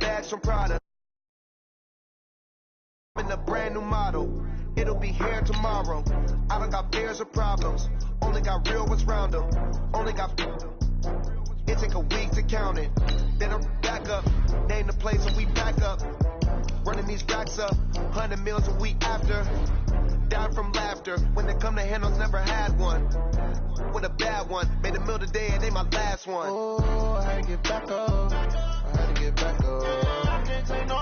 bags from Prada. In a brand new model. It'll be here tomorrow. I don't got fears or problems. Only got real ones round them. Only got. It take a week to count it. Then I'm back up. Name the place and we back up. Running these racks up. 100 meals a week after. Down from laughter. When they come to handles, never had one. With a bad one. Made a meal today and they my last one. Oh, I had to get back up. I had to get back up. I can't say no.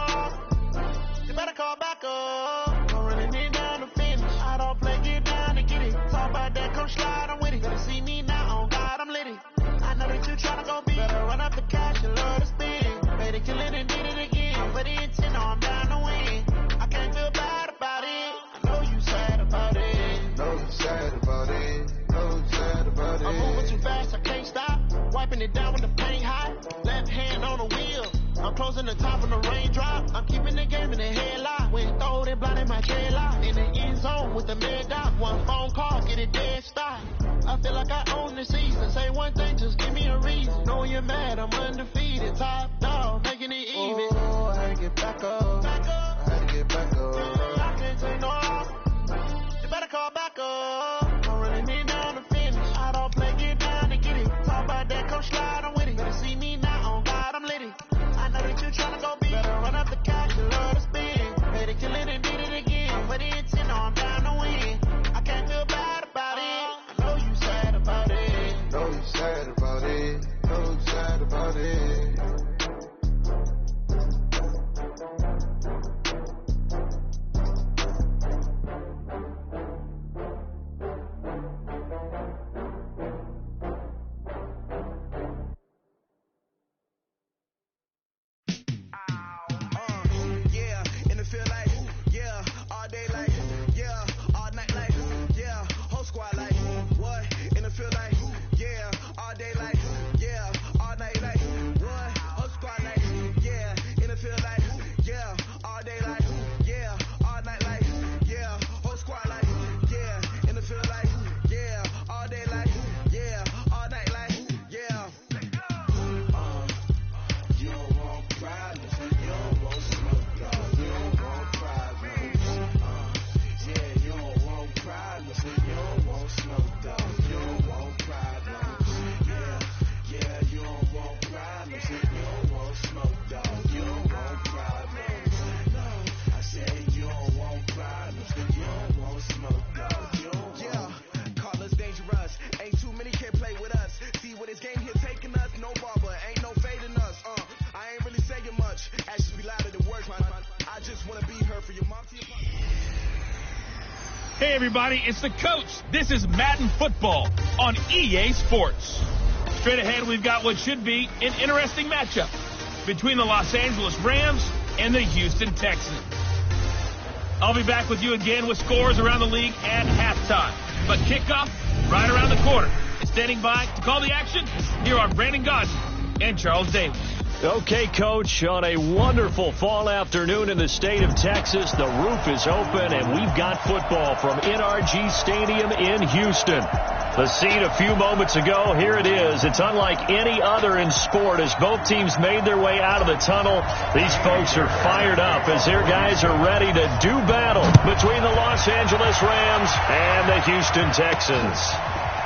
You better call back up. Don't really need down to finish. I don't play, get down to get it. Talk about that, come slide, I'm with it. Better see me now, on God, I'm litty. I know that you tryna go be. Better run up the cash and love to spend. Made it, kill it, and did it again. But the intent, I'm down to win. I can't feel bad about it. I know you sad about it. Know you sad about it. Know you sad about it. I'm moving too fast, I can't stop. Wiping it down with the paint hot. Left hand on the wheel. I'm closing the top of the raindrop. I'm keeping the game in the headlock. When throw it blind in my dreadlock. In the end zone with the mad dot. One phone call, get it dead stop. I feel like I own the season. Say one thing, just give me a reason. Know you're mad, I'm undefeated. Top dog, making it even. Oh, I had to get back up. I had to get back up. I can't say no. You better call back up. Don't really need down to finish. I don't play, get down to get it. Talk about that, come slide, I'm with it. Better see me now, on God, I'm litty. I know that you tryna go be. Better run up the cash and love to spend. Made it, kill it, and did it again. But the intent, I'm down to win. I can't feel bad about it. I know you sad about it. Know you sad about it. Know you sad about it. Hey everybody, it's the coach. This is Madden Football on EA Sports. Straight ahead, we've got what should be an interesting matchup between the Los Angeles Rams and the Houston Texans. I'll be back with you again with scores around the league at halftime. But kickoff right around the corner. And standing by to call the action, here are Brandon Godson and Charles Davis. Okay, Coach, on a wonderful fall afternoon in the state of Texas, the roof is open, and we've got football from NRG Stadium in Houston. The scene a few moments ago, here it is. It's unlike any other in sport as both teams made their way out of the tunnel. These folks are fired up as their guys are ready to do battle between the Los Angeles Rams and the Houston Texans.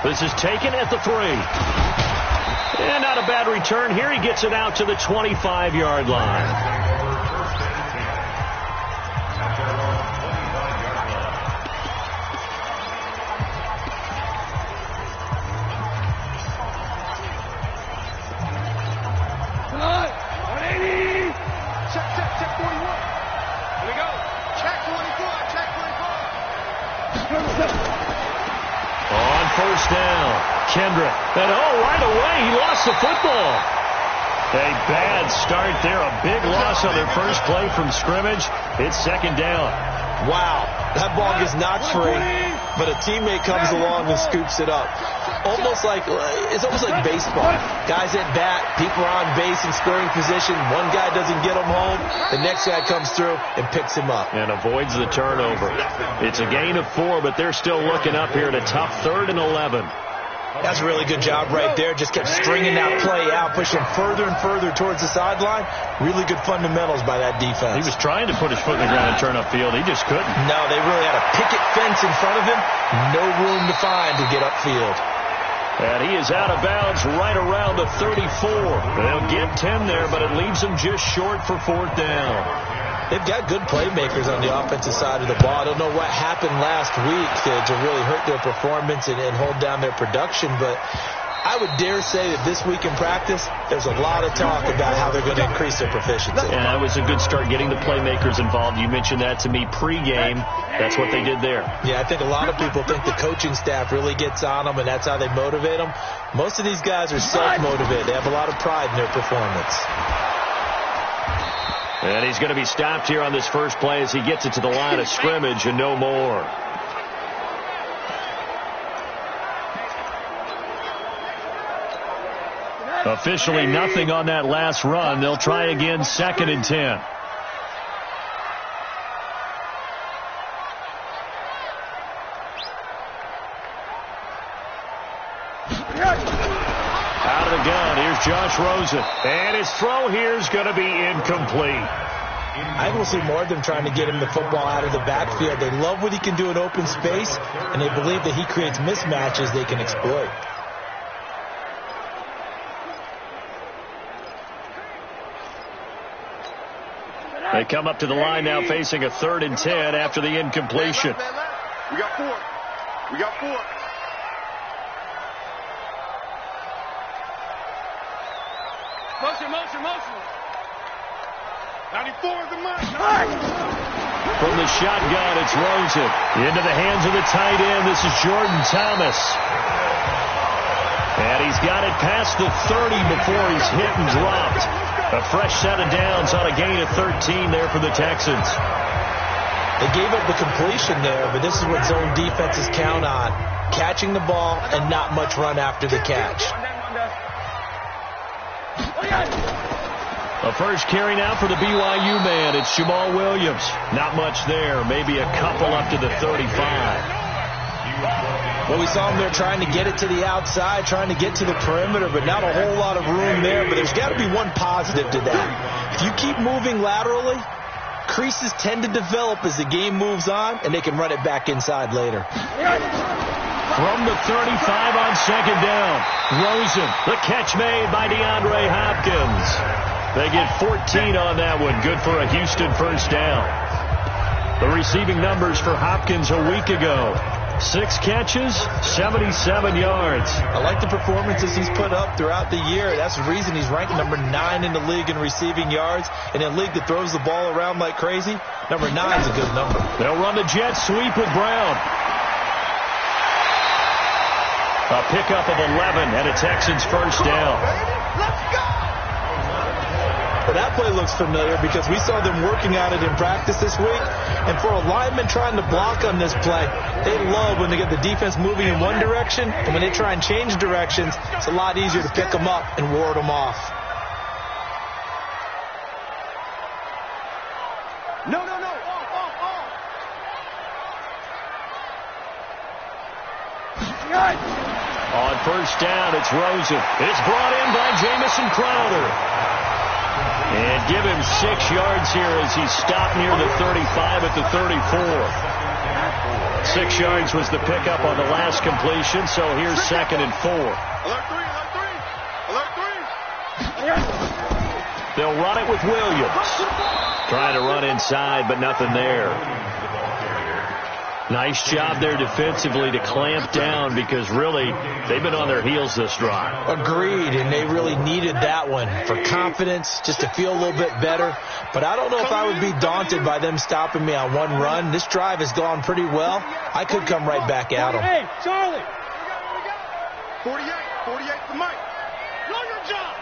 This is taken at the 3. And not a bad return here. He gets it out to the 25-yard line. Come on, 180. Check 41. Here we go. Check 24. On first down. Kendrick. And right away, he lost the football. A bad start there. A big loss on their first play from scrimmage. It's second down. Wow. That ball gets knocked free, but a teammate comes along and scoops it up. It's almost like baseball. Guys at bat, people are on base in scoring position. One guy doesn't get him home. The next guy comes through and picks him up. And avoids the turnover. It's a gain of 4, but they're still looking up here at a tough 3rd and 11. That's a really good job right there. Just kept stringing that play out, pushing further and further towards the sideline. Really good fundamentals by that defense. He was trying to put his foot in the ground and turn upfield. He just couldn't. No, they really had a picket fence in front of him. No room to find to get upfield. And he is out of bounds right around the 34. They'll get 10 there, but it leaves them just short for 4th down. They've got good playmakers on the offensive side of the ball. I don't know what happened last week to really hurt their performance and hold down their production, but I would dare say that this week in practice, there's a lot of talk about how they're going to increase their proficiency. And that was a good start getting the playmakers involved. You mentioned that to me pregame. That's what they did there. Yeah, I think a lot of people think the coaching staff really gets on them, and that's how they motivate them. Most of these guys are self-motivated. They have a lot of pride in their performance. And he's going to be stopped here on this first play as he gets it to the line of scrimmage and no more. Officially nothing on that last run. They'll try again, 2nd and 10. Out of the gun, here's Josh Rosen. And his throw here is going to be incomplete. I will see more of them trying to get him the football out of the backfield. They love what he can do in open space, and they believe that he creates mismatches they can exploit. They come up to the line now facing a 3rd and 10 after the incompletion. We got 4. We got 4. Motion. 94 is the mark. From the shotgun, it's Rosen. Into the hands of the tight end. This is Jordan Thomas. And he's got it past the 30 before he's hit and dropped. A fresh set of downs on a gain of 13 there for the Texans. They gave up the completion there, but this is what zone defenses count on. Catching the ball and not much run after the catch. A first carry now for the BYU man. It's Jamal Williams. Not much there. Maybe a couple up to the 35. Well, we saw him there trying to get it to the outside, trying to get to the perimeter, but not a whole lot of room there. But there's got to be one positive to that. If you keep moving laterally, creases tend to develop as the game moves on, and they can run it back inside later. From the 35 on 2nd down, Rosen, the catch made by DeAndre Hopkins. They get 14 on that one. Good for a Houston first down. The receiving numbers for Hopkins a week ago. 6 catches, 77 yards. I like the performances he's put up throughout the year. That's the reason he's ranked number 9 in the league in receiving yards. In a league that throws the ball around like crazy, number 9 is a good number. They'll run the jet sweep with Brown. A pickup of 11 and a Texans first down. Let's go! Well, that play looks familiar because we saw them working on it in practice this week. And for a lineman trying to block on this play, they love when they get the defense moving in one direction. And when they try and change directions, it's a lot easier to pick them up and ward them off. No. On first down, it's Rosen. It's brought in by Jamison Crowder. And give him 6 yards here as he's stopped near the 35 at the 34. 6 yards was the pickup on the last completion, so here's 2nd and 4. Alert 3. They'll run it with Williams. Trying to run inside, but nothing there. Nice job there defensively to clamp down because really they've been on their heels this drive. Agreed, and they really needed that one for confidence, just to feel a little bit better. But I don't know if I would be daunted by them stopping me on one run. This drive has gone pretty well. I could come right back at them. Hey, Charlie. 48 for Mike. Know your job.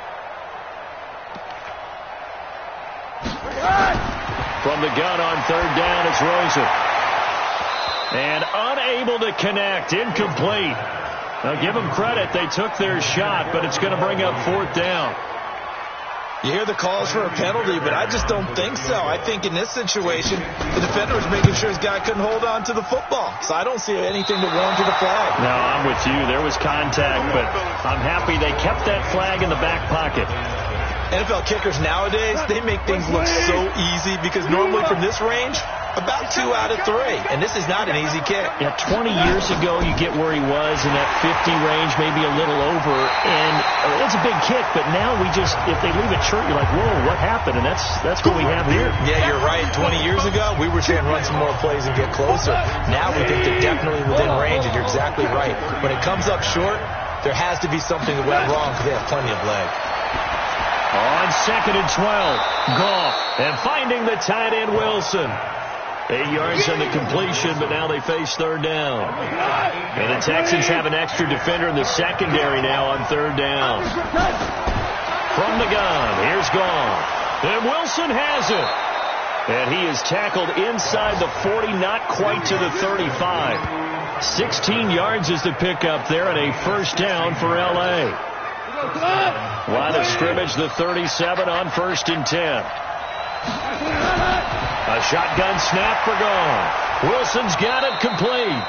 From the gun on 3rd down, it's Rosen. And unable to connect, incomplete. Now give them credit, they took their shot, but it's going to bring up 4th down. You hear the calls for a penalty, but I just don't think so. I think in this situation, the defender was making sure his guy couldn't hold on to the football. So I don't see anything to warrant a flag. No, I'm with you. There was contact, but I'm happy they kept that flag in the back pocket. NFL kickers nowadays, they make things look so easy because normally from this range, about 2 out of 3. And this is not an easy kick. Yeah, 20 years ago, you get where he was in that 50 range, maybe a little over. And it's a big kick, but now we just, if they leave it short, you're like, whoa, what happened? And that's what we have here. Yeah, you're right. 20 years ago, we were saying run some more plays and get closer. Now we think they're definitely within range, and you're exactly right. When it comes up short, there has to be something that went wrong because they have plenty of leg. On 2nd and 12, Goff, and finding the tight end Wilson. 8 yards on the completion, but now they face 3rd down. And the Texans have an extra defender in the secondary now on 3rd down. From the gun, here's Goff. And Wilson has it. And he is tackled inside the 40, not quite to the 35. 16 yards is the pickup there, and a 1st down for L.A. Line of scrimmage, the 37 on 1st and 10. A shotgun snap for Goff. Wilson's got it complete.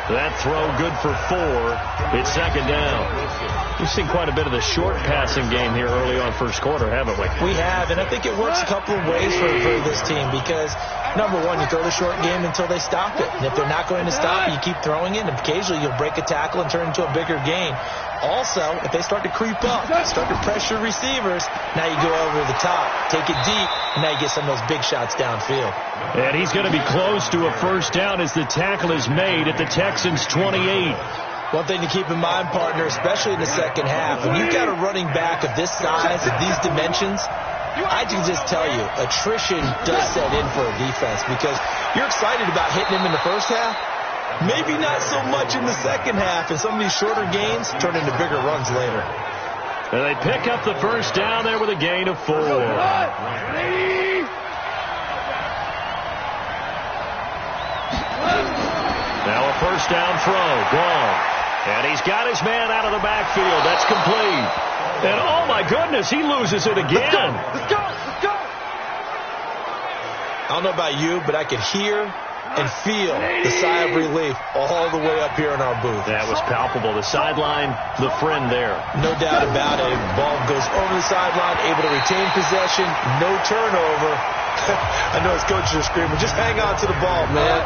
That throw good for 4. It's 2nd down. We've seen quite a bit of the short passing game here early on 1st quarter, haven't we? We have, and I think it works a couple of ways for this team because, number one, you throw the short game until they stop it. And if they're not going to stop it, you keep throwing it, and occasionally you'll break a tackle and turn it into a bigger gain. Also, if they start to creep up, start to pressure receivers, now you go over the top, take it deep, and now you get some of those big shots downfield. And he's going to be close to a 1st down as the tackle is made at the Texans' 28. One thing to keep in mind, partner, especially in the second half, when you've got a running back of this size, of these dimensions, I can just tell you, attrition does set in for a defense because you're excited about hitting him in the first half. Maybe not so much in the second half, and some of these shorter gains turn into bigger runs later. And they pick up the 1st down there with a gain of 4. Now a 1st down throw, gone. And he's got his man out of the backfield. That's complete. And oh my goodness, he loses it again. Let's go. I don't know about you, but I could hear and feel the sigh of relief all the way up here in our booth. That was palpable. The sideline, the friend there. No doubt about it. Ball goes over the sideline, able to retain possession, no turnover. I know his coaches are screaming, just hang on to the ball, man.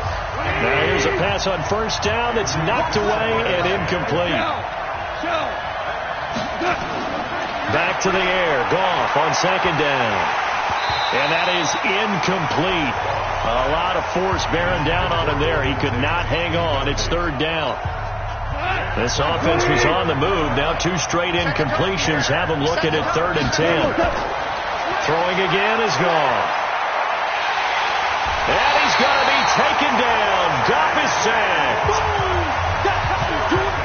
Now here's a pass on 1st down that's knocked away and incomplete. Back to the air. Goff on 2nd down. And that is incomplete. A lot of force bearing down on him there. He could not hang on. It's 3rd down. This offense was on the move. Now 2 straight incompletions have him looking at 3rd and 10. Throwing again is Goff. And he's going to be taken down. Goff is sacked.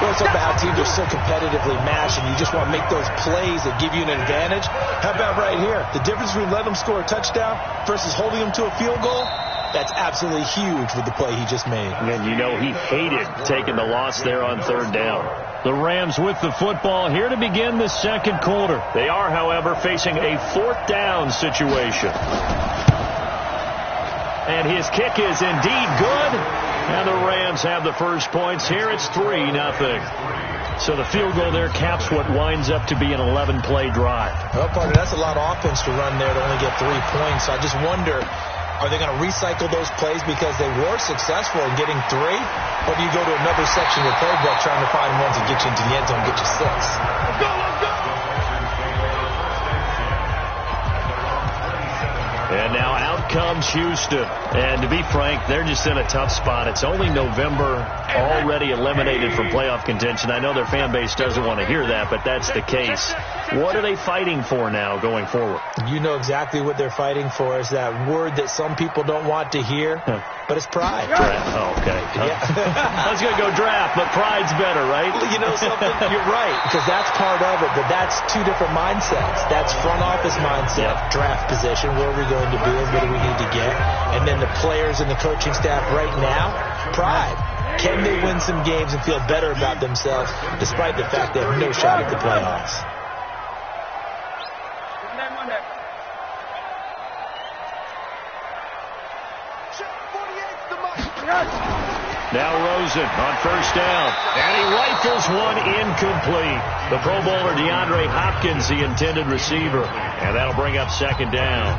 Well, it's about how teams are so competitively matched, and you just want to make those plays that give you an advantage. How about right here? The difference between letting them score a touchdown versus holding them to a field goal, that's absolutely huge with the play he just made. And you know he hated taking the loss there on 3rd down. The Rams with the football here to begin the 2nd quarter. They are, however, facing a 4th down situation. And his kick is indeed good. And the Rams have the first points here. It's 3-0. So the field goal there caps what winds up to be an 11-play drive. Well, partner, that's a lot of offense to run there to only get 3 points. So I just wonder, are they going to recycle those plays because they were successful in getting 3? Or do you go to another section of the playbook trying to find ones that get you into the end zone and get you 6? Let's go, let's go! And now out comes Houston. And to be frank, they're just in a tough spot. It's only November, already eliminated from playoff contention. I know their fan base doesn't want to hear that, but that's the case. What are they fighting for now going forward? You know exactly what they're fighting for. Is that word that some people don't want to hear, but it's pride. Draft. Oh, okay. Yeah. I was going to go draft, but pride's better, right? You know something? You're right, because that's part of it, but that's 2 different mindsets. That's front office mindset, draft position, where are we going to be and what do we need to get? And then the players and the coaching staff right now, pride. Can they win some games and feel better about themselves despite the fact they have no shot at the playoffs? Now Rosen on first down, and he rifles one incomplete. The Pro Bowler DeAndre Hopkins, the intended receiver, and that'll bring up second down.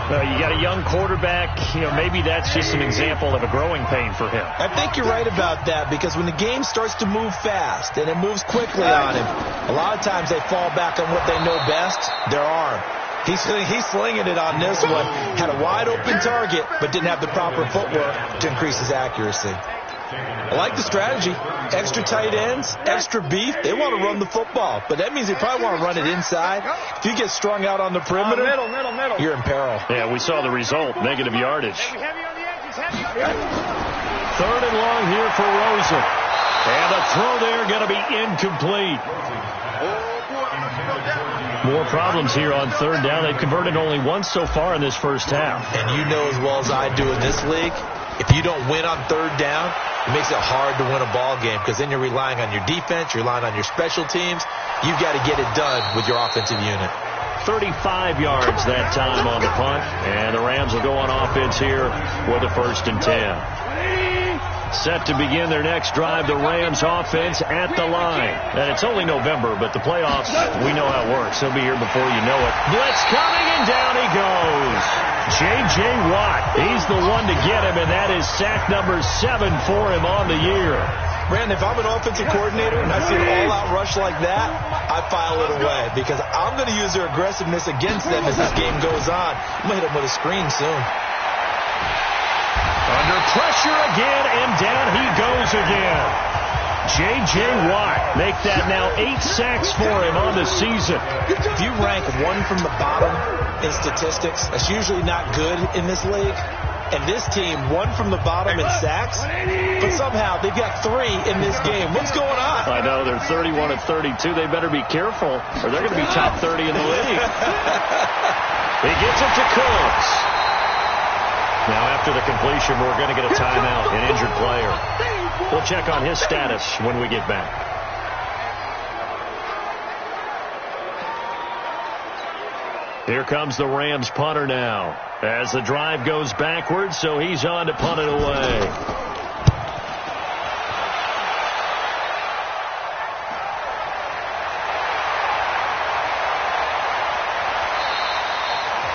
You got a young quarterback. Maybe that's just an example of a growing pain for him. I think you're right about that, because when the game starts to move fast and it moves quickly on him, a lot of times they fall back on what they know best, their arm. He's slinging it on this one. Had a wide open target, but didn't have the proper footwork to increase his accuracy. I like the strategy. Extra tight ends, extra beef. They want to run the football, but that means they probably want to run it inside. If you get strung out on the perimeter, you're in peril. Yeah, we saw the result, negative yardage. Third and long here for Rosen. And the throw there going to be incomplete. More problems here on third down. They've converted only once so far in this first half. And you know as well as I do in this league, if you don't win on third down, it makes it hard to win a ball game, because then you're relying on your defense, you're relying on your special teams. You've got to get it done with your offensive unit. 35 yards that time on the punt, and the Rams will go on offense here with a 1st and 10. Set to begin their next drive, the Rams offense at the line. And it's only November, but the playoffs, we know how it works. He'll be here before you know it. Blitz coming, and down he goes. J.J. Watt, he's the one to get him, and that is sack number 7 for him on the year. Brandon, if I'm an offensive coordinator and I see an all-out rush like that, I file it away, because I'm going to use their aggressiveness against them as this game goes on. I'm going to hit them with a screen soon. Under pressure again, and down he goes again. J.J. Watt, make that now 8 sacks for him on the season. If you rank one from the bottom in statistics, that's usually not good in this league. And this team, one from the bottom in sacks, but somehow they've got 3 in this game. What's going on? I know, they're 31 of 32. They better be careful, or they're going to be top 30 in the league. He gets it to Cooks. Now, after the completion, we're going to get a timeout, an injured player. We'll check on his status when we get back. Here comes the Rams punter now, as the drive goes backwards, so he's on to punt it away.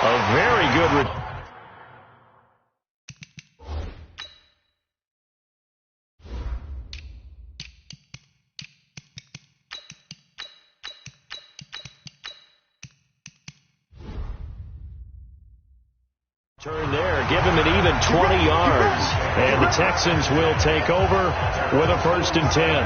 A very good turn there, give him an even 20 yards. And the Texans will take over with a 1st and 10.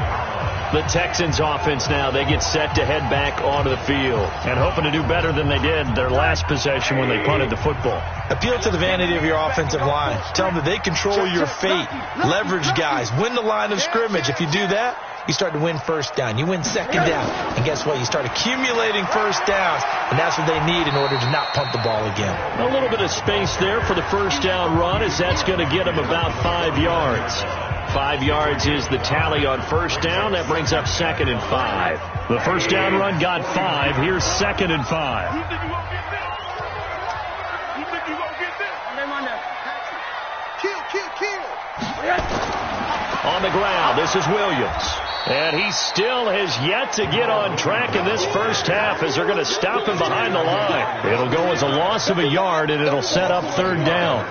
The Texans offense now, they get set to head back onto the field and hoping to do better than they did their last possession when they punted the football. Appeal to the vanity of your offensive line. Tell them that they control your fate. Leverage guys. Win the line of scrimmage. If you do that, you start to win 1st down. You win 2nd down. And guess what? You start accumulating 1st downs. And that's what they need in order to not punt the ball again. A little bit of space there for the 1st down run, as that's going to get them about 5 yards. 5 yards is the tally on 1st down. That brings up 2nd and 5. The 1st down run got 5. Here's 2nd and 5. On the ground, this is Williams. And he still has yet to get on track in this first half, as they're going to stop him behind the line. It'll go as a loss of a yard, and it'll set up 3rd down.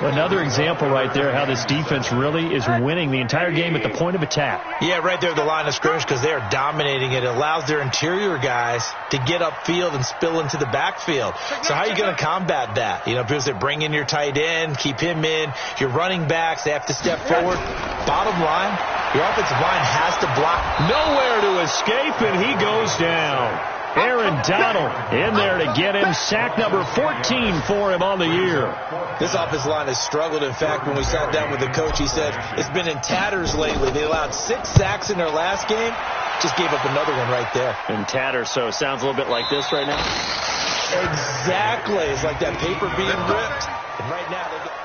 Another example right there how this defense really is winning the entire game at the point of attack. Yeah, right there at the line of scrimmage, because they are dominating it. It allows their interior guys to get upfield and spill into the backfield. So how are you going to combat that? Because they bring in your tight end, keep him in. Your running backs, they have to step forward. Bottom line, your offensive line has to block. Nowhere to escape, and he goes down. Aaron Donald in there to get him. Sack number 14 for him on the year. This offensive line has struggled. In fact, when we sat down with the coach, he said it's been in tatters lately. They allowed 6 sacks in their last game. Just gave up another one right there. In tatters, so it sounds a little bit like this right now. Exactly. It's like that paper being ripped. And right now they get...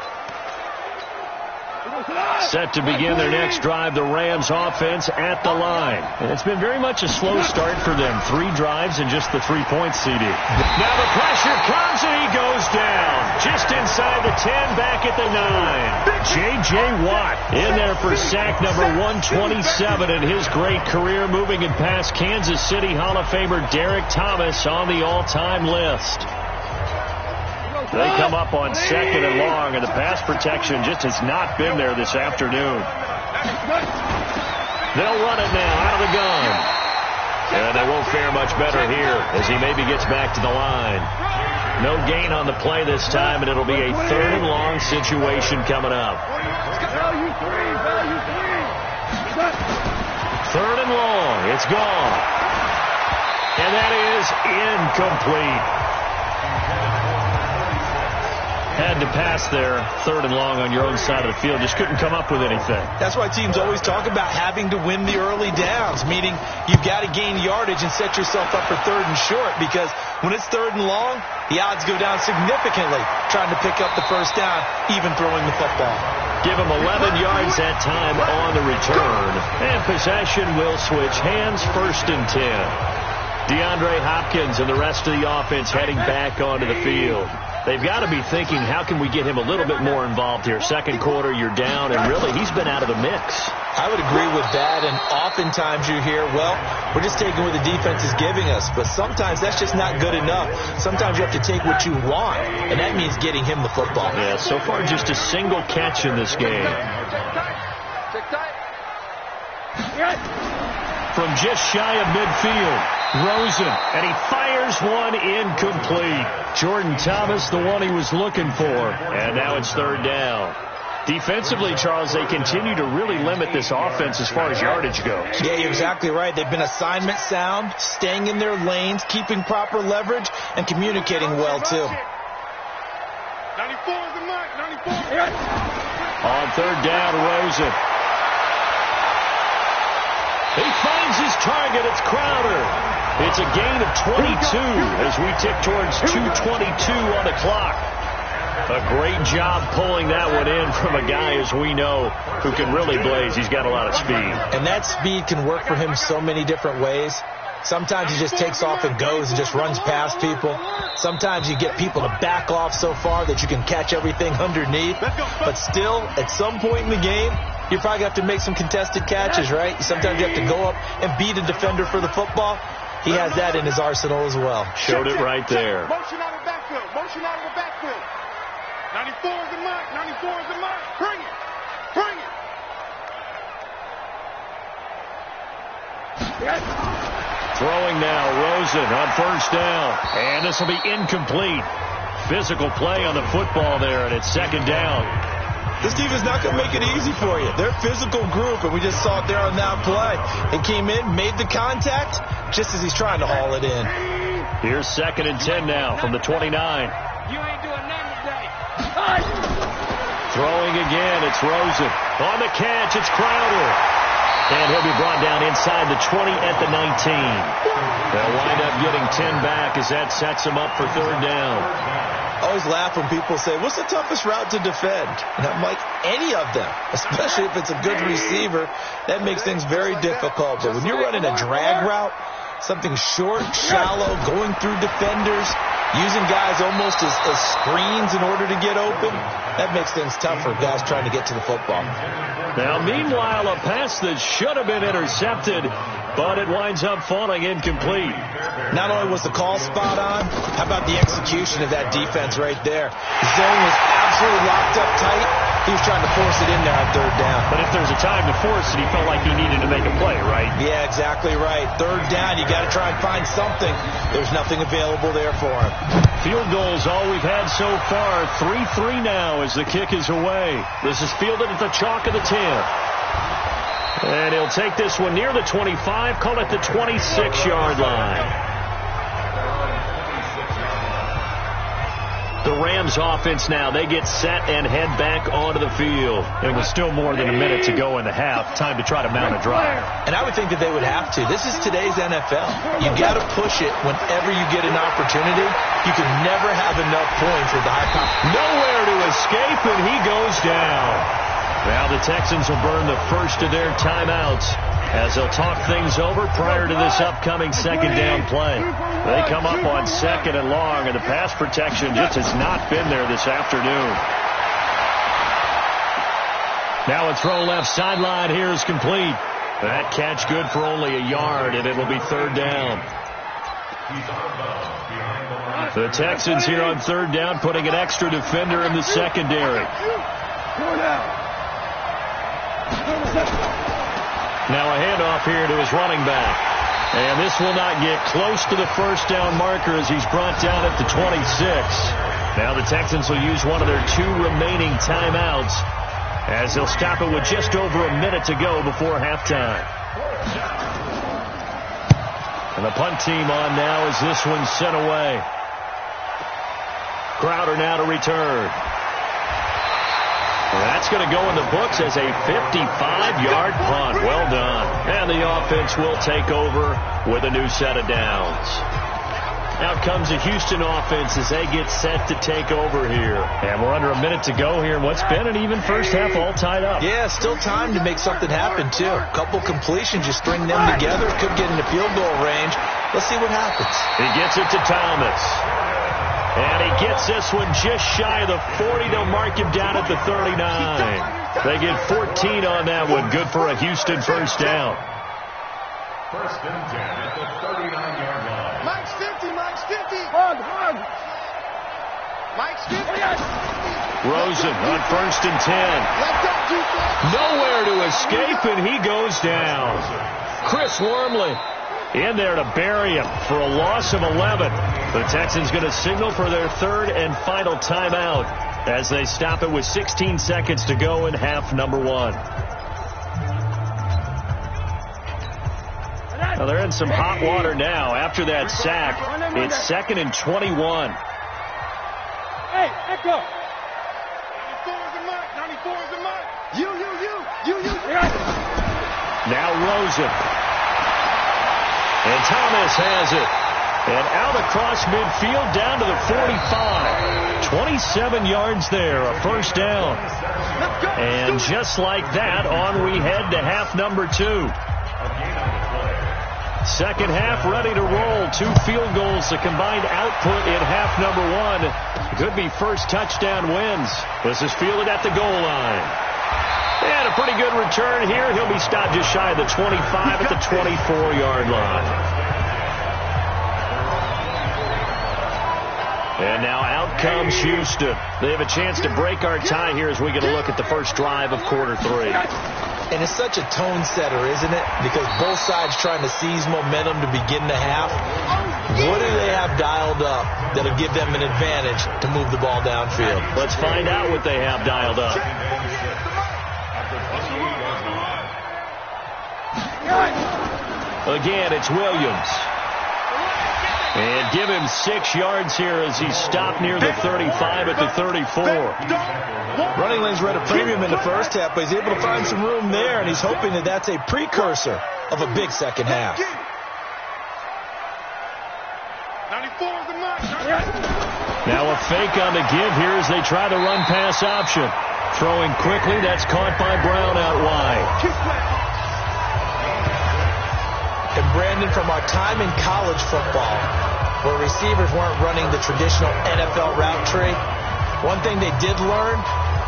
Set to begin their next drive, the Rams offense at the line. And it's been very much a slow start for them. 3 drives and just the 3-point CD. Now the pressure comes and he goes down. Just inside the 10, back at the 9. J.J. Watt in there for sack number 127 in his great career, moving it past Kansas City Hall of Famer Derek Thomas on the all-time list. They come up on 2nd and long, and the pass protection just has not been there this afternoon. They'll run it now out of the gun. And they won't fare much better here as he maybe gets back to the line. No gain on the play this time, and it'll be a 3rd and long situation coming up. 3rd and long. It's gone. And that is incomplete. Had to pass there, 3rd and long on your own side of the field. Just couldn't come up with anything. That's why teams always talk about having to win the early downs, meaning you've got to gain yardage and set yourself up for 3rd and short, because when it's 3rd and long, the odds go down significantly trying to pick up the first down, even throwing the football. Give him 11 yards that time on the return. And possession will switch hands, 1st and 10. DeAndre Hopkins and the rest of the offense heading back onto the field. They've got to be thinking, how can we get him a little bit more involved here? 2nd quarter, you're down, and really, he's been out of the mix. I would agree with that, and oftentimes you hear, well, we're just taking what the defense is giving us, but sometimes that's just not good enough. Sometimes you have to take what you want, and that means getting him the football. Yeah, so far just a single catch in this game. From just shy of midfield, Rosen, and he fires one incomplete. Jordan Thomas, the one he was looking for, and now it's 3rd down. Defensively, Charles, they continue to really limit this offense as far as yardage goes. Yeah, you're exactly right. They've been assignment sound, staying in their lanes, keeping proper leverage, and communicating well, too. 94 is the mark, 94. On 3rd down, Rosen. He finds his target. It's Crowder. It's a gain of 22 as we tick towards 2:22 on the clock. A great job pulling that one in from a guy, as we know, who can really blaze. He's got a lot of speed. And that speed can work for him so many different ways. Sometimes he just takes off and goes and just runs past people. Sometimes you get people to back off so far that you can catch everything underneath. But still, at some point in the game, you probably have to make some contested catches, right? Sometimes you have to go up and beat a defender for the football. He has that in his arsenal as well. Showed it right there. Motion out of the backfield. Motion out of the backfield. 94 is the mark. 94 is the mark. Bring it. Bring it. Throwing now, Rosen on 1st down. And this will be incomplete. Physical play on the football there, and it's 2nd down. This team is not going to make it easy for you. They're a physical group, and we just saw it there on that play. They came in, made the contact, just as he's trying to haul it in. Here's 2nd and 10 now from the 29. You ain't doing nothing today. Throwing again, it's Rosen. On the catch, it's Crowder. And he'll be brought down inside the 20 at the 19. They'll wind up getting 10 back as that sets them up for 3rd down. I always laugh when people say, what's the toughest route to defend? And I'm like, any of them, especially if it's a good receiver. That makes things very difficult. But when you're running a drag route, something short, shallow, going through defenders, using guys almost as screens in order to get open, that makes things tough for guys trying to get to the football. Now, meanwhile, a pass that should have been intercepted, but it winds up falling incomplete. Not only was the call spot on, how about the execution of that defense right there? The zone was absolutely locked up tight. He was trying to force it in there on 3rd down. But if there's a time to force it, he felt like he needed to make a play, right? Yeah, exactly right. 3rd down, you got to try and find something. There's nothing available there for him. Field goals all we've had so far. 3-3 now as the kick is away. This is fielded at the chalk of the 10. And he'll take this one near the 25, call it the 26-yard line. The Rams offense now, they get set and head back onto the field. It was still more than a minute to go in the half. Time to try to mount a drive. And I would think that they would have to. This is today's NFL. You got to push it whenever you get an opportunity. You can never have enough points with the high power. Nowhere to escape, and he goes down. Now the Texans will burn the first of their timeouts as they'll talk things over prior to this upcoming second down play. They come up on second and long, and the pass protection just has not been there this afternoon. Now a throw left sideline here is complete. That catch good for only a yard, and it'll be third down. The Texans here on third down putting an extra defender in the secondary. Now a handoff here to his running back. And this will not get close to the first down marker as he's brought down at the 26. Now the Texans will use one of their 2 remaining timeouts as they'll stop it with just over a minute to go before halftime. And the punt team on now as this one's sent away. Crowder now to return. That's going to go in the books as a 55-yard punt. Well done. And the offense will take over with a new set of downs. Out comes the Houston offense as they get set to take over here. And we're under a minute to go here in what's been an even first half all tied up. Yeah, still time to make something happen, too. A couple completions, you string them together, could get into field goal range. Let's see what happens. He gets it to Thomas. And he gets this one just shy of the 40. They'll mark him down at the 39. They get 14 on that one. Good for a Houston first down. First and 10 at the 39-yard line. Mike's 50, Mike's 50. Hug. Mike's 50. Rosen on first and 10. Nowhere to escape, and he goes down. Chris Wormley in there to bury him for a loss of 11. The Texans going to signal for their third and final timeout as they stop it with 16 seconds to go in half number 1. Now they're in some hot water now after that sack. It's 2nd and 21. Hey, Echo. 94 is the mark. 94 is the mark. You. Now Rosen. And Thomas has it. And out across midfield down to the 45. 27 yards there, a first down. And just like that, on we head to half number 2. Second half ready to roll. 2 field goals, the combined output in half number 1. Could be first touchdown wins. This is fielded at the goal line. And a pretty good return here. He'll be stopped just shy of the 25 at the 24-yard line. And now out comes Houston. They have a chance to break our tie here as we get a look at the first drive of quarter 3. And it's such a tone setter, isn't it? Because both sides trying to seize momentum to begin the half. What do they have dialed up that'll give them an advantage to move the ball downfield? Let's find out what they have dialed up. Again, it's Williams. And give him 6 yards here as he's stopped near the 35 at the 34. Running lanes were at a premium in the first half, but he's able to find some room there, and he's hoping that that's a precursor of a big second half. 94 is the mark. Now a fake on the give here as they try the run-pass option. Throwing quickly, that's caught by Brown out wide. And Brandon, from our time in college football, where receivers weren't running the traditional NFL route tree, one thing they did learn,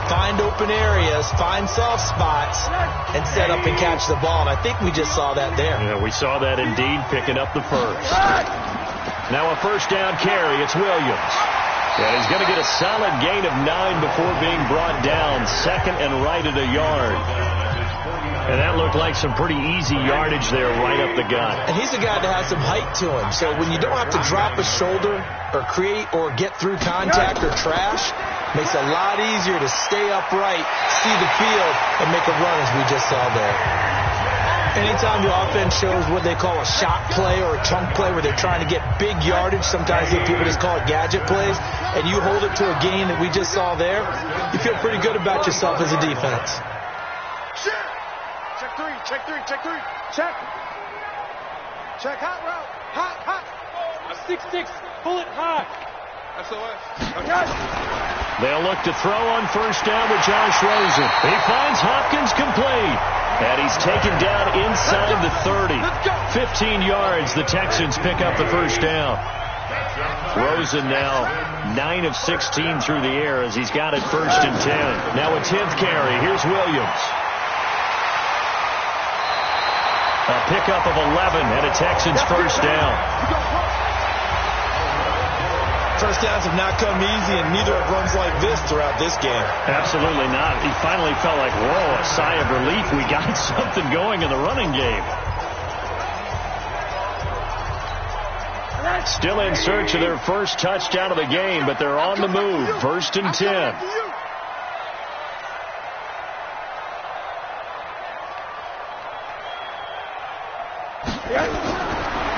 find open areas, find soft spots, and set up and catch the ball. And I think we just saw that there. Yeah, we saw that indeed, picking up the first. Now a first down carry, it's Williams. And he's going to get a solid gain of 9 before being brought down, second and right at a yard. And that looked like some pretty easy yardage there right up the gut. And he's a guy that has some height to him. So when you don't have to drop a shoulder or create or get through contact or trash, makes it a lot easier to stay upright, see the field, and make a run as we just saw there. Anytime the offense shows what they call a shot play or a chunk play where they're trying to get big yardage, sometimes people just call it gadget plays, and you hold it to a gain that we just saw there, you feel pretty good about yourself as a defense. Check three. Check hot route. Hot. 6-6. Pull it high. SOS. They'll look to throw on first down with Josh Rosen. He finds Hopkins complete. And he's taken down inside the 30. 15 yards. The Texans pick up the first down. Rosen now 9 of 16 through the air as he's got it first and 10. Now a 10th carry. Here's Williams. A pickup of 11 and a Texans first down. First downs have not come easy, and neither have runs like this throughout this game. Absolutely not. He finally felt like, whoa, a sigh of relief. We got something going in the running game. Still in search of their first touchdown of the game, but they're on the move. First and 10.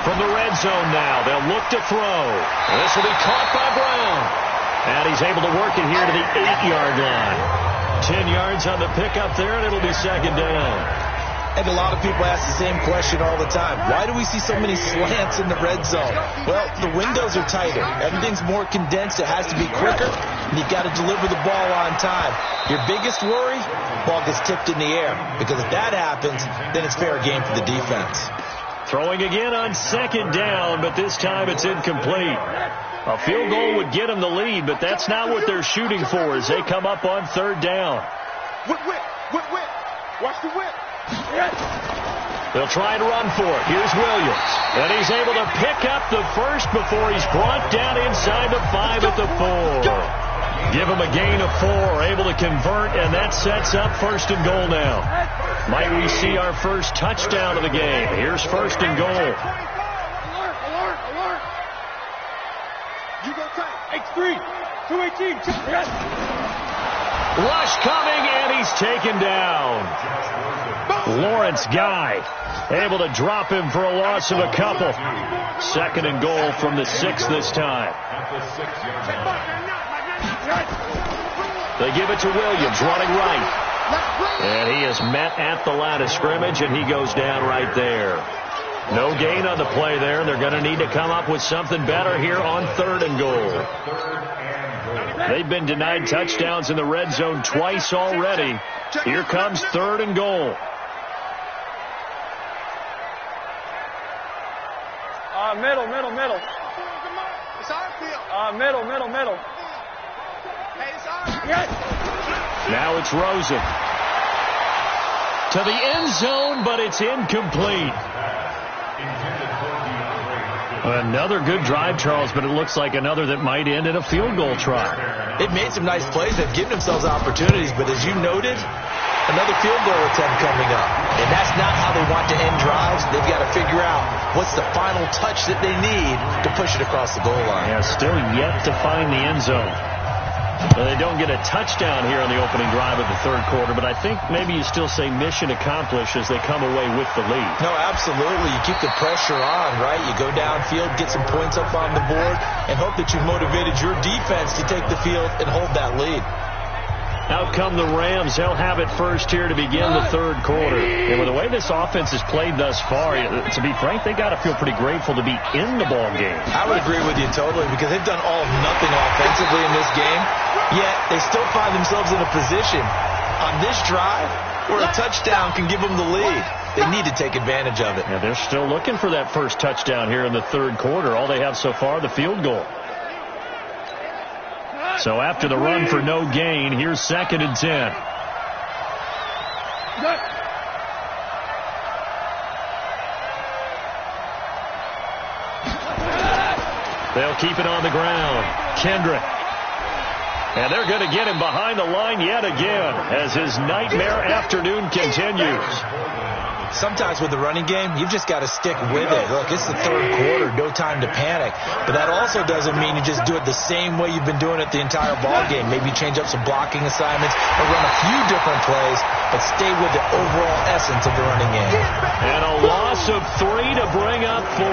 From the red zone now, they'll look to throw. This will be caught by Brown. And he's able to work it here to the 8-yard line. 10 yards on the pickup there, and it'll be second down. And a lot of people ask the same question all the time. Why do we see so many slants in the red zone? Well, the windows are tighter. Everything's more condensed. It has to be quicker, and you've got to deliver the ball on time. Your biggest worry, ball gets tipped in the air. Because if that happens, then it's fair game for the defense. Throwing again on second down, but this time it's incomplete. A field goal would get them the lead, but that's not what they're shooting for as they come up on third down. Whip. Watch the whip. They'll try and run for it. Here's Williams. And he's able to pick up the first before he's brought down inside the 5 at the 4. Give him a gain of 4, able to convert, and that sets up first and goal now. Might we see our first touchdown of the game? Here's first and goal. Alert. You go tight. X3. 218. Rush coming, and he's taken down. Lawrence Guy able to drop him for a loss of a couple. Second and goal from the 6 this time. They give it to Williams, running right. And he is met at the line of scrimmage, and he goes down right there. No gain on the play there. They're going to need to come up with something better here on third and goal. They've been denied touchdowns in the red zone twice already. Here comes third and goal. Middle. It's our field. Middle. Hey, it's our. Yes. Now it's Rosen. To the end zone, but it's incomplete. Another good drive, Charles, but it looks like another that might end in a field goal try. They've made some nice plays. They've given themselves opportunities, but as you noted, another field goal attempt coming up. And that's not how they want to end drives. They've got to figure out what's the final touch that they need to push it across the goal line. Yeah, still yet to find the end zone. Well, they don't get a touchdown here on the opening drive of the third quarter, but I think maybe you still say mission accomplished as they come away with the lead. No, absolutely. You keep the pressure on, right? You go downfield, get some points up on the board, and hope that you've motivated your defense to take the field and hold that lead. Out come the Rams. They'll have it first here to begin the third quarter. And with the way this offense has played thus far, to be frank, they got to feel pretty grateful to be in the ball game. I would agree with you totally because they've done all of nothing offensively in this game, yet they still find themselves in a position on this drive where a touchdown can give them the lead. They need to take advantage of it. Yeah, they're still looking for that first touchdown here in the third quarter. All they have so far, the field goal. So after the run for no gain, here's second and 10. They'll keep it on the ground. Kendrick. And they're going to get him behind the line yet again as his nightmare afternoon continues. Sometimes with the running game, you've just got to stick with it. Look, it's the third quarter, no time to panic. But that also doesn't mean you just do it the same way you've been doing it the entire ball game. Maybe change up some blocking assignments or run a few different plays, but stay with the overall essence of the running game. And a loss of 3 to bring up 4.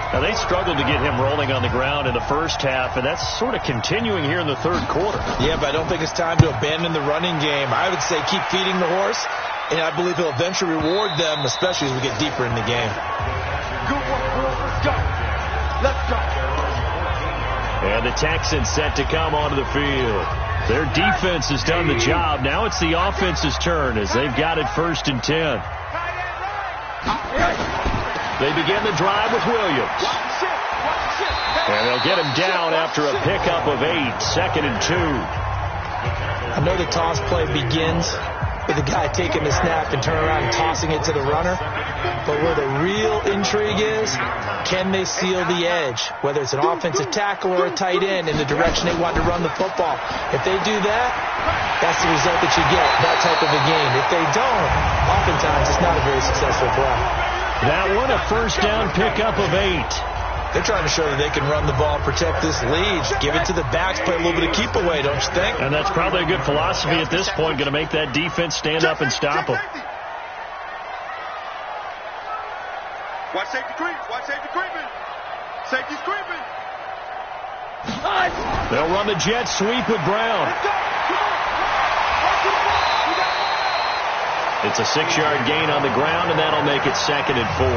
Now, they struggled to get him rolling on the ground in the first half, and that's sort of continuing here in the third quarter. Yeah, but I don't think it's time to abandon the running game. I would say keep feeding the horse, and I believe he'll eventually reward them, especially as we get deeper in the game. Good one, bro. Let's go. And the Texans set to come onto the field. Their defense has done the job. Now it's the offense's turn as they've got it 1st and 10. They begin the drive with Williams. And they'll get him down after a pickup of 8, 2nd and 2. I know the toss play begins with the guy taking the snap and turning around and tossing it to the runner. But where the real intrigue is, can they seal the edge, whether it's an offensive tackle or a tight end, in the direction they want to run the football? If they do that, that's the result that you get, that type of a game. If they don't, oftentimes it's not a very successful play. That one, a 1st down pickup of 8. They're trying to show that they can run the ball, protect this lead, give it to the backs, play a little bit of keep away, don't you think? And that's probably a good philosophy at this point, going to make that defense stand up and stop them. Watch safety creep. Watch safety creeping. Safety's creeping. They'll run the jet sweep with Brown. It's a 6-yard gain on the ground, and that'll make it 2nd and 4.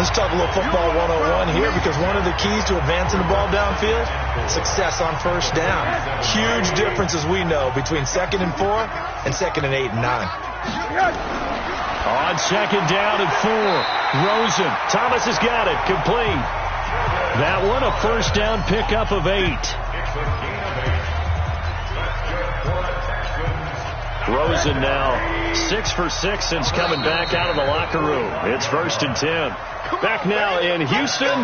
Let's talk a little football 101 here, because one of the keys to advancing the ball downfield, success on 1st down. Huge difference, as we know, between 2nd and 4 and 2nd and 8 and 9. On 2nd down and 4, Rosen. Thomas has got it, complete. That one, a 1st down pickup of 8. Rosen now 6 for 6 since coming back out of the locker room. It's 1st and 10. Back now in Houston.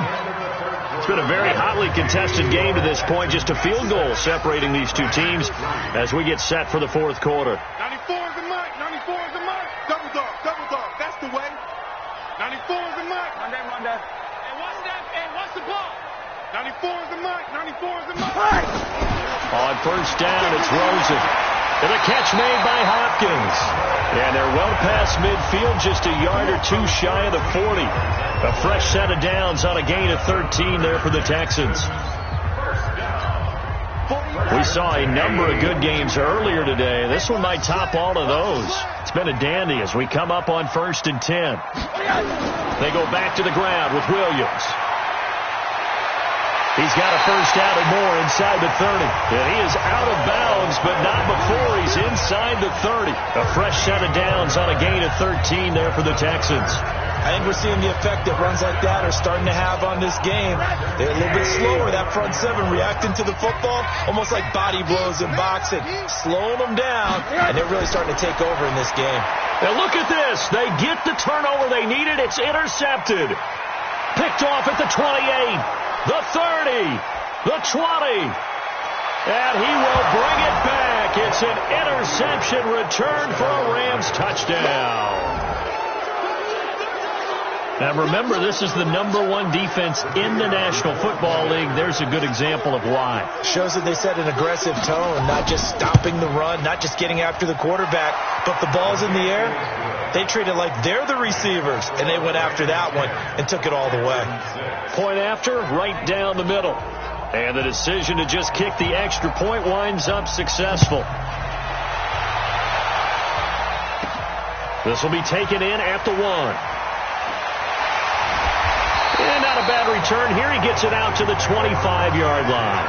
It's been a very hotly contested game to this point. Just a field goal separating these two teams as we get set for the 4th quarter. 94 is the mark. 94 is the mark. Double dog. Double dog. That's the way. 94 is the mark. Monday. Hey, what's that? Hey, what's the ball? 94 is the mark. 94 is the mark. On 1st down, it's Rosen. And a catch made by Hopkins. And they're well past midfield, just a yard or 2 shy of the 40. A fresh set of downs on a gain of 13 there for the Texans. We saw a number of good games earlier today. This one might top all of those. It's been a dandy as we come up on 1st and 10. They go back to the ground with Williams. He's got a 1st down and more inside the 30. And he is out of bounds, but not before he's inside the 30. A fresh set of downs on a gain of 13 there for the Texans. I think we're seeing the effect that runs like that are starting to have on this game. They're a little bit slower, that front 7, reacting to the football, almost like body blows in boxing, slowing them down, and they're really starting to take over in this game. And look at this. They get the turnover they needed. It's intercepted. Picked off at the 28, the 30, the 20. And he will bring it back. It's an interception return for a Rams touchdown. Now remember, this is the #1 defense in the National Football League. There's a good example of why. Shows that they set an aggressive tone, not just stopping the run, not just getting after the quarterback, but the ball's in the air. They treat it like they're the receivers, and they went after that one and took it all the way. Point after, right down the middle. And the decision to just kick the extra point winds up successful. This will be taken in at the 1. And not a bad return here. He gets it out to the 25-yard line.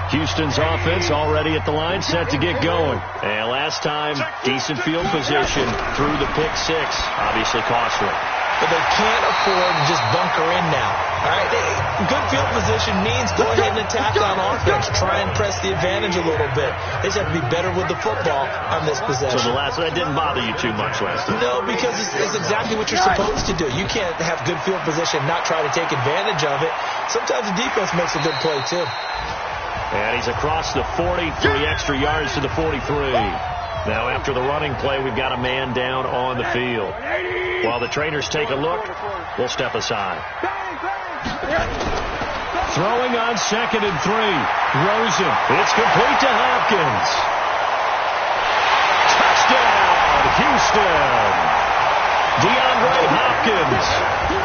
Houston's offense already at the line, set to get going. And last time, decent field position through the pick 6. Obviously costly. But they can't afford to just bunker in now. All right, good field position means go ahead and attack on offense. Try and press the advantage a little bit. They just have to be better with the football on this possession. So that didn't bother you too much last time? No, because it's exactly what you're supposed to do. You can't have good field position and not try to take advantage of it. Sometimes the defense makes a good play, too. And he's across the 40, 3 extra yards to the 43. Now after the running play, we've got a man down on the field. While the trainers take a look, we'll step aside. Throwing on 2nd and 3. Rosen. It's complete to Hopkins. Touchdown, Houston. DeAndre Hopkins,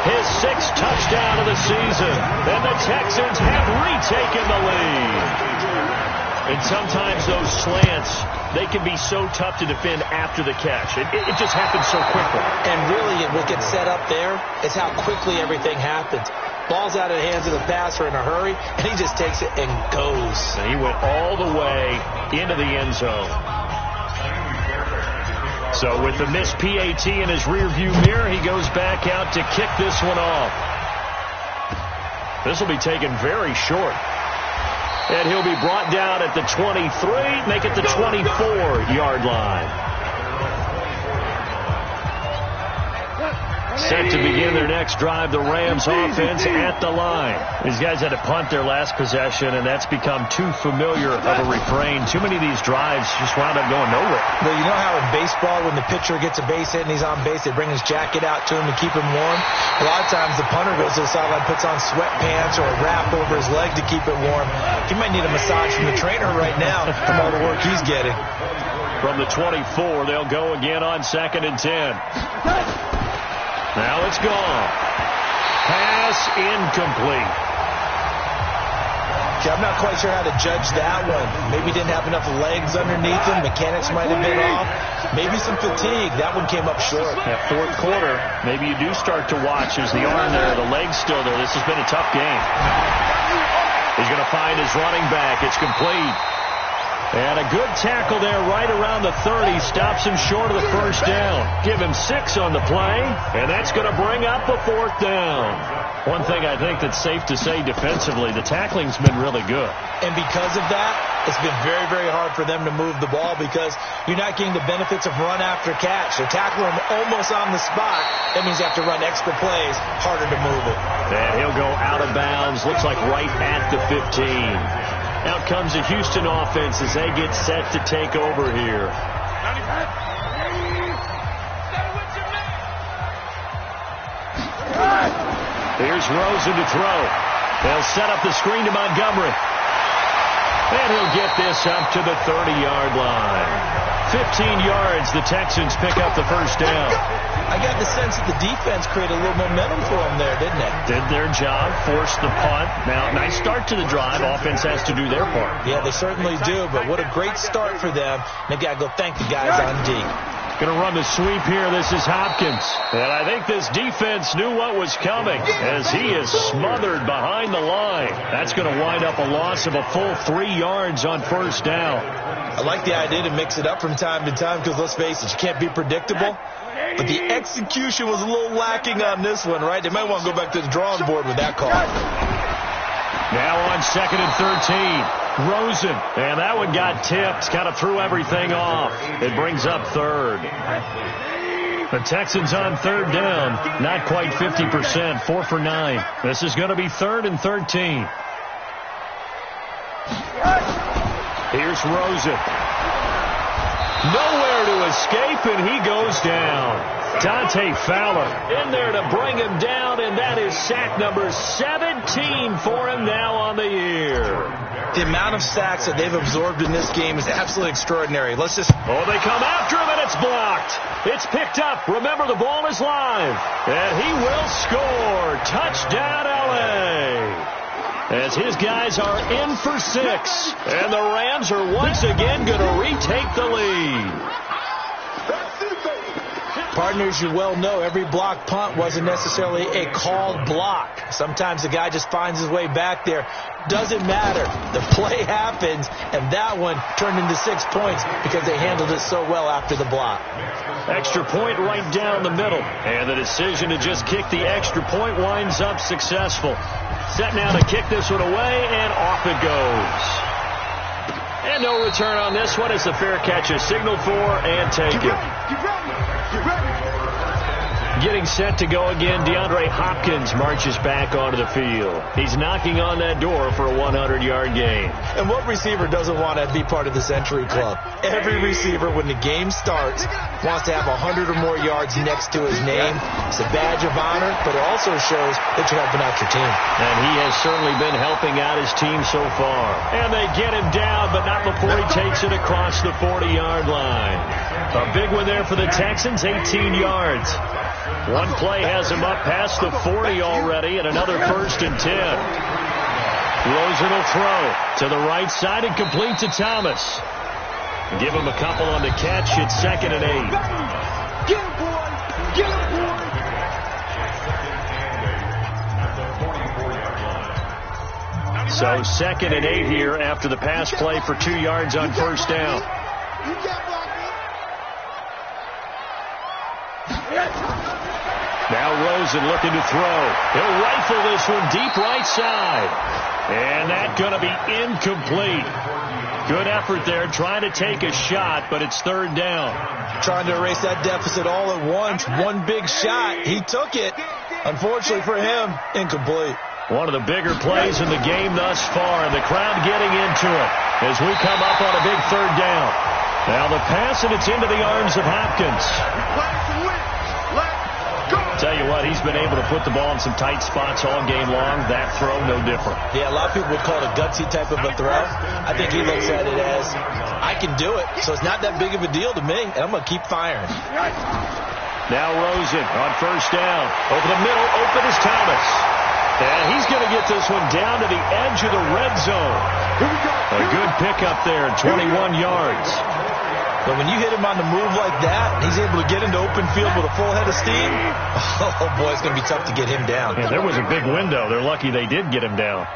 his 6th touchdown of the season. And the Texans have retaken the lead. And sometimes those slants, they can be so tough to defend after the catch. It just happens so quickly. And really, what gets set up there is how quickly everything happens. Ball's out of the hands of the passer in a hurry, and he just takes it and goes. And he went all the way into the end zone. So with the missed PAT in his rearview mirror, he goes back out to kick this one off. This will be taken very short. And he'll be brought down at the 23, make it the 24-yard line. Set to begin their next drive, the Rams offense at the line. These guys had to punt their last possession, and that's become too familiar of a refrain. Too many of these drives just wound up going nowhere. Well, you know how in baseball, when the pitcher gets a base hit and he's on base, they bring his jacket out to him to keep him warm? A lot of times the punter goes to the sideline, puts on sweatpants or a wrap over his leg to keep it warm. He might need a massage from the trainer right now from all the work he's getting. From the 24, they'll go again on 2nd and 10. Now it's gone. Pass incomplete. Okay, I'm not quite sure how to judge that one. Maybe he didn't have enough legs underneath him. Mechanics might have been off. Maybe some fatigue. That one came up short. That fourth quarter, maybe you do start to watch as the arm there, the leg's still there. This has been a tough game. He's going to find his running back. It's complete. And a good tackle there right around the 30. Stops him short of the first down. Give him 6 on the play. And that's going to bring up the 4th down. One thing I think that's safe to say defensively, the tackling's been really good. And because of that, it's been very, very hard for them to move the ball because you're not getting the benefits of run after catch. They're tackling him almost on the spot. That means you have to run extra plays, harder to move it. And he'll go out of bounds, looks like right at the 15. Out comes the Houston offense as they get set to take over here. Here's Rosen to throw. They'll set up the screen to Montgomery. And he'll get this up to the 30-yard line. 15 yards, the Texans pick up the first down. I got the sense that the defense created a little momentum for them there, didn't they? Did their job, forced the punt. Now, nice start to the drive. Offense has to do their part. Yeah, they certainly do, but what a great start for them. They've got to go thank the guys on D. Going to run the sweep here. This is Hopkins. And I think this defense knew what was coming as he is smothered behind the line. That's going to wind up a loss of a full 3 yards on first down. I like the idea to mix it up from time to time because, let's face it, you can't be predictable. But the execution was a little lacking on this one, right? They might want to go back to the drawing board with that call. Now on 2nd and 13. Rosen, and that one got tipped, kind of threw everything off. It brings up 3rd. The Texans on 3rd down, not quite 50%, 4 for 9. This is going to be 3rd and 13. Here's Rosen. Nowhere to escape, and he goes down. Dante Fowler in there to bring him down, and that is sack number 17 for him now on the year. The amount of sacks that they've absorbed in this game is absolutely extraordinary. Let's just... Oh, they come after him, and it's blocked. It's picked up. Remember, the ball is live. And he will score. Touchdown, L.A. As his guys are in for 6. And the Rams are once again going to retake the lead. Partners, you well know every block punt wasn't necessarily a called block. Sometimes the guy just finds his way back there. Doesn't matter. The play happens, and that one turned into 6 points because they handled it so well after the block. Extra point right down the middle. And the decision to just kick the extra point winds up successful. Set now to kick this one away, and off it goes. And no return on this one as the fair catch is signaled for and taken. Getting set to go again, DeAndre Hopkins marches back onto the field. He's knocking on that door for a 100-yard gain. And what receiver doesn't want to be part of the Century Club? Every receiver, when the game starts, wants to have 100 or more yards next to his name. It's a badge of honor, but it also shows that you're helping out your team. And he has certainly been helping out his team so far. And they get him down, but not before he takes it across the 40-yard line. A big one there for the Texans, 18 yards. One play has him up past the 40 already, and another 1st and 10. Rosen will throw to the right side and complete to Thomas. Give him a couple on the catch. It's 2nd and 8. Get him, boy. Get him, boy. So 2nd and 8 here after the pass play for 2 yards on first down. You can't block me. Now Rosen looking to throw. He'll rifle this one deep right side. And that's going to be incomplete. Good effort there trying to take a shot, but it's 3rd down. Trying to erase that deficit all at once. One big shot. He took it. Unfortunately for him, incomplete. One of the bigger plays in the game thus far, and the crowd getting into it as we come up on a big 3rd down. Now the pass, and it's into the arms of Hopkins. Tell you what, he's been able to put the ball in some tight spots all game long. That throw, no different. Yeah, a lot of people would call it a gutsy type of a throw. I think he looks at it as, I can do it, so it's not that big of a deal to me, and I'm going to keep firing. Now Rosen on first down. Over the middle, open is Thomas. And he's going to get this one down to the edge of the red zone. A good pickup there, 21 yards. But when you hit him on the move like that, he's able to get into open field with a full head of steam. Oh, boy, it's going to be tough to get him down. Yeah, there was a big window. They're lucky they did get him down.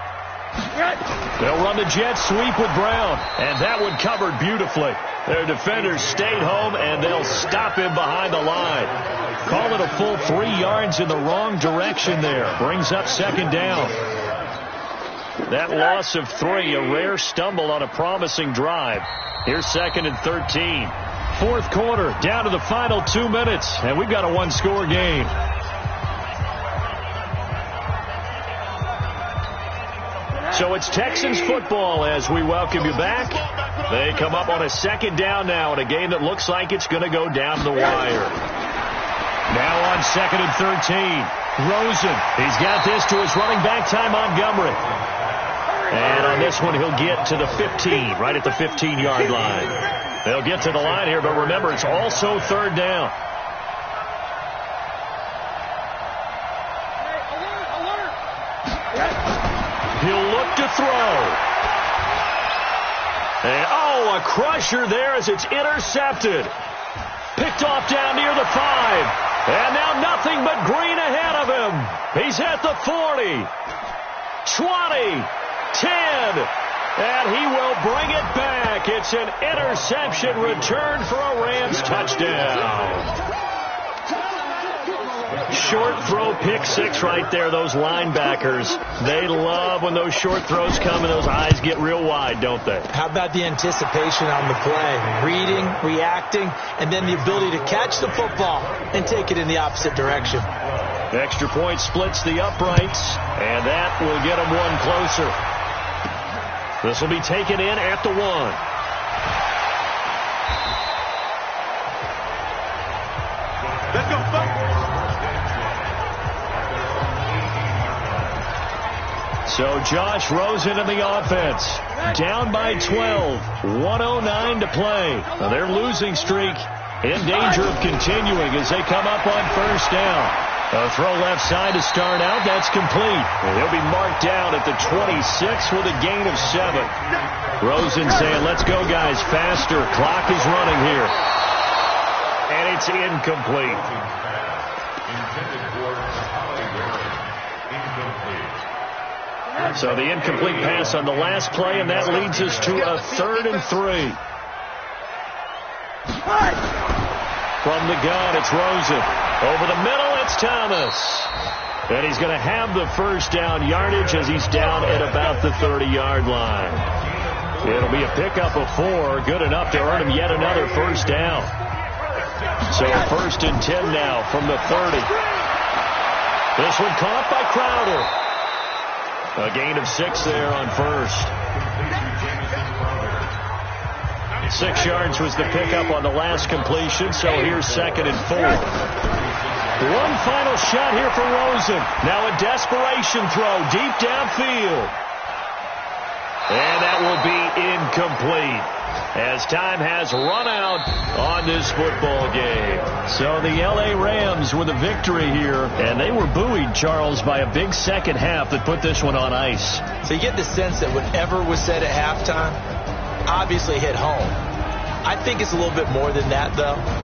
They'll run the jet sweep with Brown, and that one covered beautifully. Their defenders stayed home, and they'll stop him behind the line. Call it a full 3 yards in the wrong direction there. Brings up 2nd down. That loss of 3, a rare stumble on a promising drive. Here's 2nd and 13. 4th quarter, down to the final 2 minutes, and we've got a 1-score game. So it's Texans football as we welcome you back. They come up on a 2nd down now in a game that looks like it's going to go down the wire. Now on 2nd and 13. Rosen, he's got this to his running back, Ty Montgomery. And on this one, he'll get to the 15, right at the 15-yard line. They'll get to the line here, but remember, it's also 3rd down. He'll look to throw. And, a crusher there as it's intercepted. Picked off down near the 5. And now nothing but green ahead of him. He's at the 40. 20. 10, and he will bring it back. It's an interception return for a Rams touchdown. Short throw, pick 6 right there. Those linebackers, they love when those short throws come and those eyes get real wide, don't they? How about the anticipation on the play? Reading, reacting, and then the ability to catch the football and take it in the opposite direction. Extra point splits the uprights, and that will get them one closer. This will be taken in at the 1. Let's go, So Josh Rosen in the offense. Down by 12. 1:09 to play. Now their losing streak in danger of continuing as they come up on first down. A throw left side to start out. That's complete. He'll be marked down at the 26 with a gain of 7. Rosen saying, let's go, guys, faster. Clock is running here. And it's incomplete. So the incomplete pass on the last play, and that leads us to a 3rd and 3. From the gun, it's Rosen. Over the middle, it's Thomas. And he's going to have the first down yardage as he's down at about the 30-yard line. It'll be a pickup of 4, good enough to earn him yet another first down. So 1st and 10 now from the 30. This one caught by Crowder. A gain of 6 there on first. 6 yards was the pickup on the last completion, so here's 2nd and 4. One final shot here for Rosen. Now a desperation throw deep downfield. And that will be incomplete. as time has run out on this football game. So the L.A. Rams with a victory here, and they were buoyed, Charles, by a big second half that put this one on ice. So you get the sense that whatever was said at halftime obviously hit home. I think it's a little bit more than that, though.